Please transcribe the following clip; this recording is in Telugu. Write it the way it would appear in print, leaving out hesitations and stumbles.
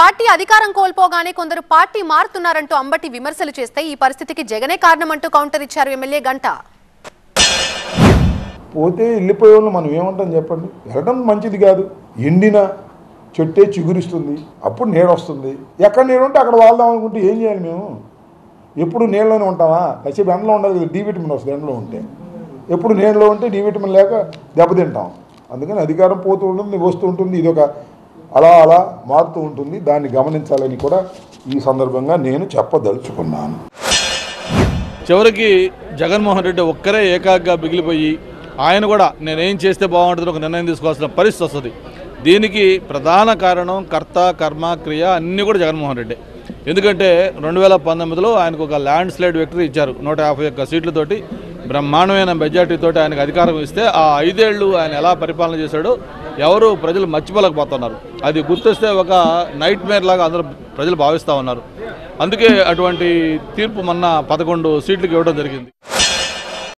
పార్టీ అధికారం కోల్పోగానే కొందరు పార్టీ మారుతున్నారంటూ అంబటి విమర్శలు చేస్తే ఈ పరిస్థితికి జగనే కారణమంటూ కౌంటర్ ఇచ్చారు ఎమ్మెల్యే గంట. పోతే వెళ్ళిపోయే వాళ్ళు మనం ఏమంటాం చెప్పండి. వెళ్ళడం మంచిది కాదు. ఎండిన చెట్టే చిగురిస్తుంది, అప్పుడు నీడ వస్తుంది. ఎక్కడ నీడ ఉంటే అక్కడ వాళ్దాం అనుకుంటే ఏం చేయాలి మేము? ఎప్పుడు నీళ్ళలోనే ఉంటామా? కాసేపు ఎండలో ఉండాలి కదా, డి విటమిన్ వస్తుంది ఎండలో ఉంటే. ఎప్పుడు నీళ్ళలో ఉంటే డి విటమిన్ లేక దెబ్బతింటాం. అందుకని అధికారం పోతూ ఉంటుంది, వస్తూ ఉంటుంది. ఇది ఒక అలా అలా మారుతూ ఉంటుంది. దాన్ని గమనించాలని కూడా ఈ సందర్భంగా నేను చెప్పదలుచుకున్నాను. చివరికి జగన్మోహన్ రెడ్డి ఒక్కరే ఏకాగ్గా మిగిలిపోయి ఆయన కూడా నేనేం చేస్తే బాగుంటుందో ఒక నిర్ణయం తీసుకోవాల్సిన పరిస్థితి వస్తుంది. దీనికి ప్రధాన కారణం కర్త కర్మ క్రియ అన్నీ కూడా జగన్మోహన్ రెడ్డి. ఎందుకంటే 2019లో ఆయనకు ఒక ల్యాండ్ స్లైడ్ విక్టరీ ఇచ్చారు. 151 సీట్లతోటి బ్రహ్మాండమైన మెజార్టీతో ఆయనకు అధికారం ఇస్తే ఆ 5 ఏళ్ళు ఆయన ఎలా పరిపాలన చేశాడో ఎవరు ప్రజలు మర్చిపోలేకపోతున్నారు. అది గుర్తొస్తే ఒక నైట్ మేర్ లాగా అందరూ ప్రజలు భావిస్తూ ఉన్నారు. అందుకే అటువంటి తీర్పు మొన్న 11 సీట్లకు ఇవ్వడం జరిగింది.